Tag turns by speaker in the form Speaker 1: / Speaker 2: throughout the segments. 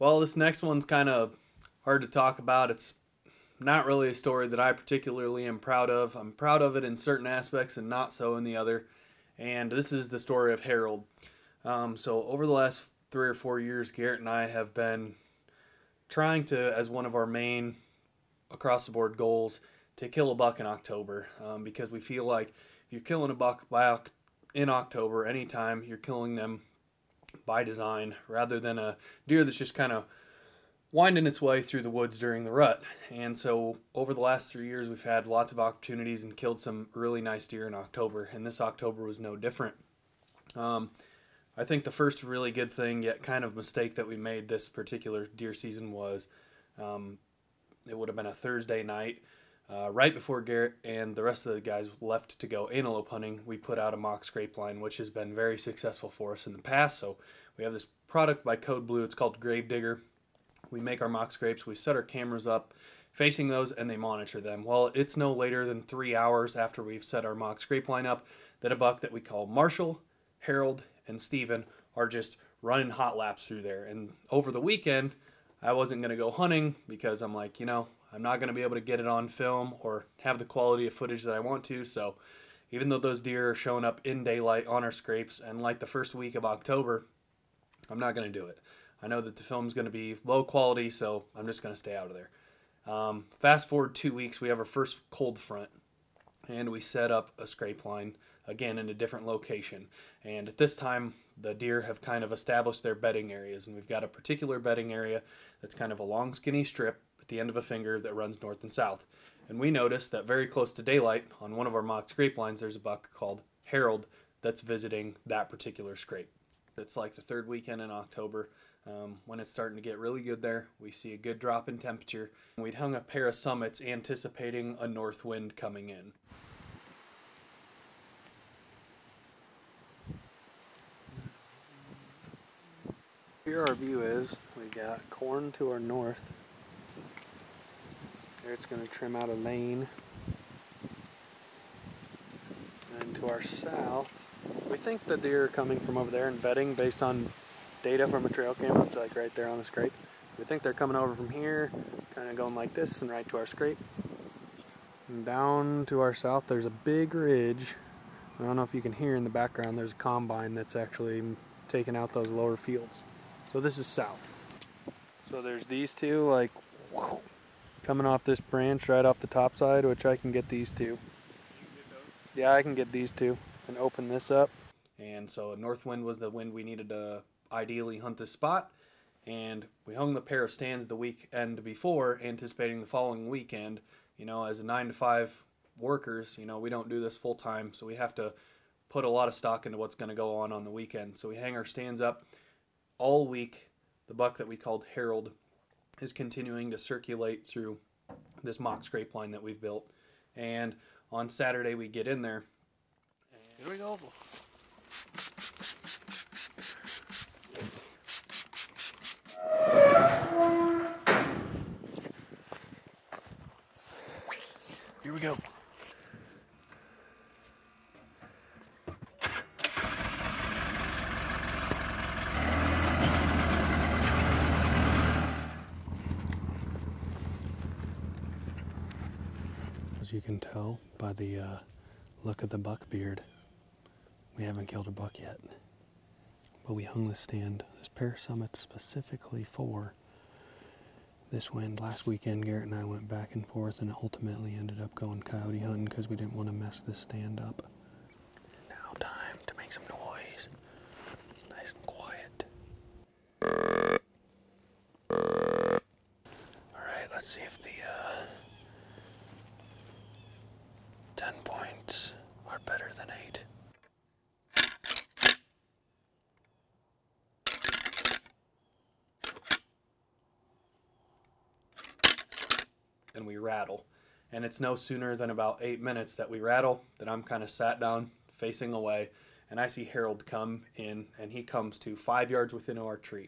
Speaker 1: Well, this next one's kind of hard to talk about. It's not really a story that I particularly am proud of. I'm proud of it in certain aspects and not so in the other. And this is the story of Harold. So over the last 3 or 4 years, Garrett and I have been trying to, as one of our main across-the-board goals, to kill a buck in October. Because we feel like if you're killing a buck in October, anytime, you're killing them by design rather than a deer that's just kind of winding its way through the woods during the rut. And so over the last 3 years, we've had lots of opportunities and killed some really nice deer in October, and this October was no different. I think the first really good thing, yet kind of mistake that we made this particular deer season was it would have been a Thursday night. Right before Garrett and the rest of the guys left to go antelope hunting, we put out a mock scrape line, which has been very successful for us in the past. So we have this product by Code Blue. It's called Grave Digger. We make our mock scrapes. We set our cameras up facing those, and they monitor them. Well, it's no later than 3 hours after we've set our mock scrape line up that a buck that we call Marshall, Harold, and Steven are just running hot laps through there. And over the weekend, I wasn't going to go hunting because I'm like, I'm not going to be able to get it on film or have the quality of footage that I want to. So even though those deer are showing up in daylight on our scrapes, and like the first week of October, I'm not going to do it. I know that the film's going to be low quality, so I'm just going to stay out of there. Fast forward 2 weeks, we have our first cold front, and we set up a scrape line, again, in a different location. And at this time, the deer have kind of established their bedding areas, and we've got a particular bedding area that's kind of a long, skinny strip at the end of a finger that runs north and south. And we noticed that very close to daylight, on one of our mock scrape lines, there's a buck called Harold that's visiting that particular scrape. It's like the third weekend in October. When it's starting to get really good there, we see a good drop in temperature. We'd hung a pair of summits anticipating a north wind coming in. Here our view is, we got corn to our north. There it's going to trim out a lane. And to our south, we think the deer are coming from over there and bedding based on data from a trail camera. It's like right there on the scrape. We think they're coming over from here, kind of going like this and right to our scrape. And down to our south there's a big ridge. I don't know if you can hear in the background, there's a combine that's actually taking out those lower fields. So this is south. So there's these two, like, whoa, coming off this branch right off the top side, which I can get these two. You can get those? Yeah, I can get these two and open this up. And so north wind was the wind we needed to ideally hunt this spot, and we hung the pair of stands the weekend before, anticipating the following weekend. As a 9-to-5 workers, we don't do this full time, so we have to put a lot of stock into what's going to go on the weekend. So we hang our stands up all week. The buck that we called Harold is continuing to circulate through this mock scrape line that we've built, and on Saturday we get in there. And here we go. Here we go. As you can tell by the look of the buck beard, we haven't killed a buck yet. But we hung the stand, this pair of summits specifically for this wind. Last weekend, Garrett and I went back and forth and ultimately ended up going coyote hunting because we didn't want to mess this stand up. Now time to make some noise. Nice and quiet. Alright, let's see if the 10 points are better than 8. And we rattle, and it's no sooner than about 8 minutes that we rattle that I'm kind of sat down facing away, and I see Harold come in, and he comes to 5 yards within our tree.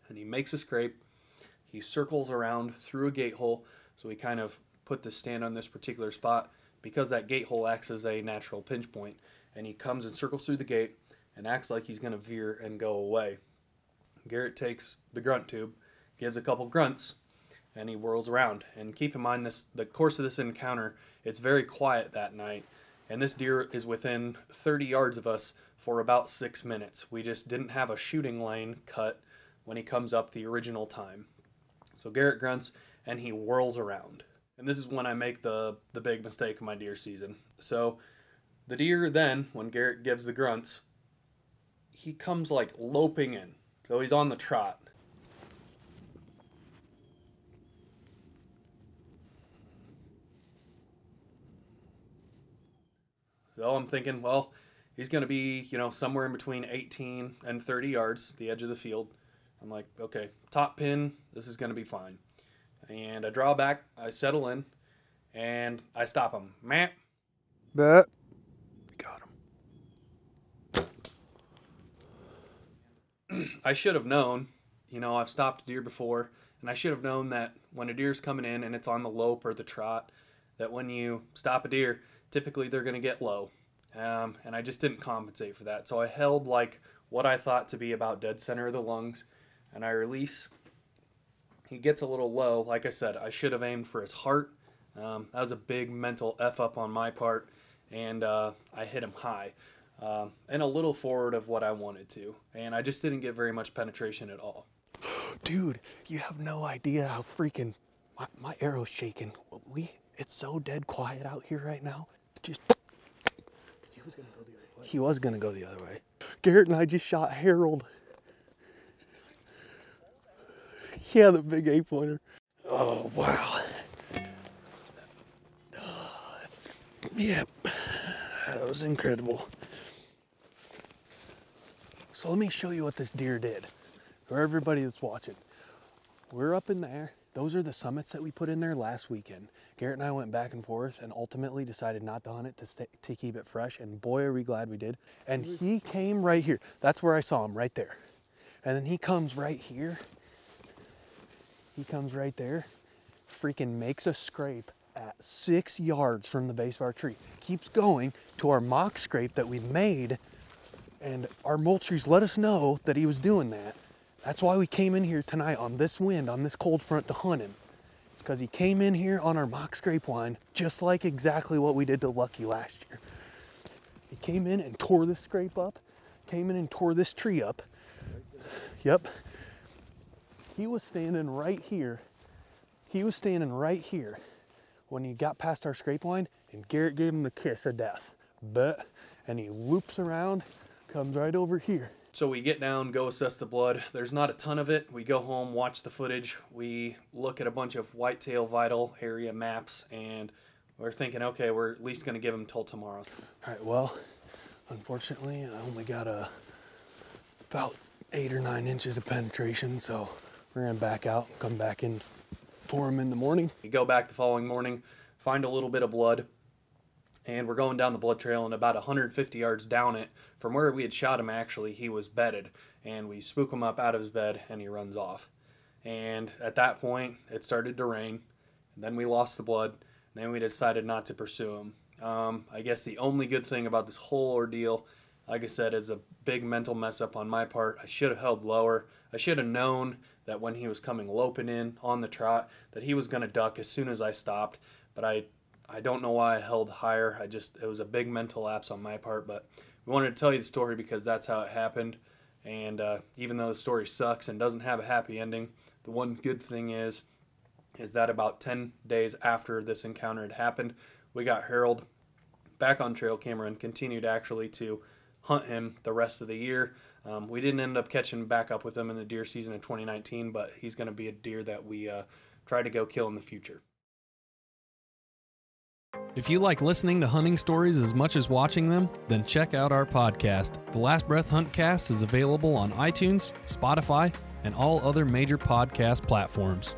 Speaker 1: and he makes a scrape. He circles around through a gate hole, so we kind of put the stand on this particular spot because that gate hole acts as a natural pinch point, and he comes and circles through the gate and acts like he's going to veer and go away. Garrett takes the grunt tube, gives a couple grunts, and he whirls around. And keep in mind, the course of this encounter, it's very quiet that night, and this deer is within 30 yards of us for about 6 minutes. We just didn't have a shooting lane cut when he comes up the original time. So Garrett grunts and he whirls around. And this is when I make the big mistake of my deer season. So the deer then, when Garrett gives the grunts, he comes like loping in. So he's on the trot. So I'm thinking, well, he's going to be, somewhere in between 18 and 30 yards, the edge of the field. I'm like, okay, top pin, this is going to be fine. And I draw back, I settle in, and I stop him. Matt.
Speaker 2: Bet. Got
Speaker 1: him. I should have known, I've stopped a deer before, and I should have known that when a deer's coming in and it's on the lope or the trot, that when you stop a deer, typically they're going to get low. And I just didn't compensate for that. So I held like what I thought to be about dead center of the lungs, and I release. He gets a little low. Like I said, I should have aimed for his heart. That was a big mental F up on my part, and I hit him high and a little forward of what I wanted to, and I just didn't get very much penetration at all.
Speaker 2: Dude, you have no idea how freaking my arrow's shaking. It's so dead quiet out here right now. Just because he was gonna go the other way. He was gonna go the other way. Garrett and I just shot Harold. Yeah, the big 8-pointer. Oh, wow. Yep, that was incredible. So let me show you what this deer did for everybody that's watching. We're up in there. Those are the summits that we put in there last weekend. Garrett and I went back and forth and ultimately decided not to hunt it to keep it fresh, and boy are we glad we did. And he came right here. That's where I saw him, right there. And then he comes right here. He comes right there, freaking makes a scrape at 6 yards from the base of our tree. Keeps going to our mock scrape that we made, and our mulchies let us know that he was doing that. That's why we came in here tonight on this wind, on this cold front to hunt him. It's because he came in here on our mock scrape line, just like exactly what we did to Lucky last year. He came in and tore this scrape up, came in and tore this tree up. Yep. He was standing right here. He was standing right here when he got past our scrape line, and Garrett gave him the kiss of death. And he loops around, comes right over here.
Speaker 1: So we get down, go assess the blood. There's not a ton of it. We go home, watch the footage. We look at a bunch of whitetail vital area maps, and we're thinking, okay, we're at least going to give him till tomorrow.
Speaker 2: All right, well, unfortunately, I only got about 8 or 9 inches of penetration, so we're going to back out, come back in for him in the morning.
Speaker 1: We go back the following morning, find a little bit of blood, and we're going down the blood trail, and about 150 yards down it, from where we had shot him actually, he was bedded, and we spook him up out of his bed, and he runs off. And at that point, it started to rain, and then we lost the blood, and then we decided not to pursue him. I guess the only good thing about this whole ordeal, like I said, is a big mental mess up on my part. I should have held lower. I should have known that when he was coming loping in on the trot, that he was going to duck as soon as I stopped, but I don't know why I held higher. It was a big mental lapse on my part, but we wanted to tell you the story because that's how it happened. And even though the story sucks and doesn't have a happy ending, the one good thing is that about 10 days after this encounter had happened, we got Harold back on trail camera and continued actually to hunt him the rest of the year. We didn't end up catching back up with him in the deer season in 2019, but he's going to be a deer that we try to go kill in the future.
Speaker 3: If you like listening to hunting stories as much as watching them, then check out our podcast. The Last Breath Huntcast is available on iTunes, Spotify, and all other major podcast platforms.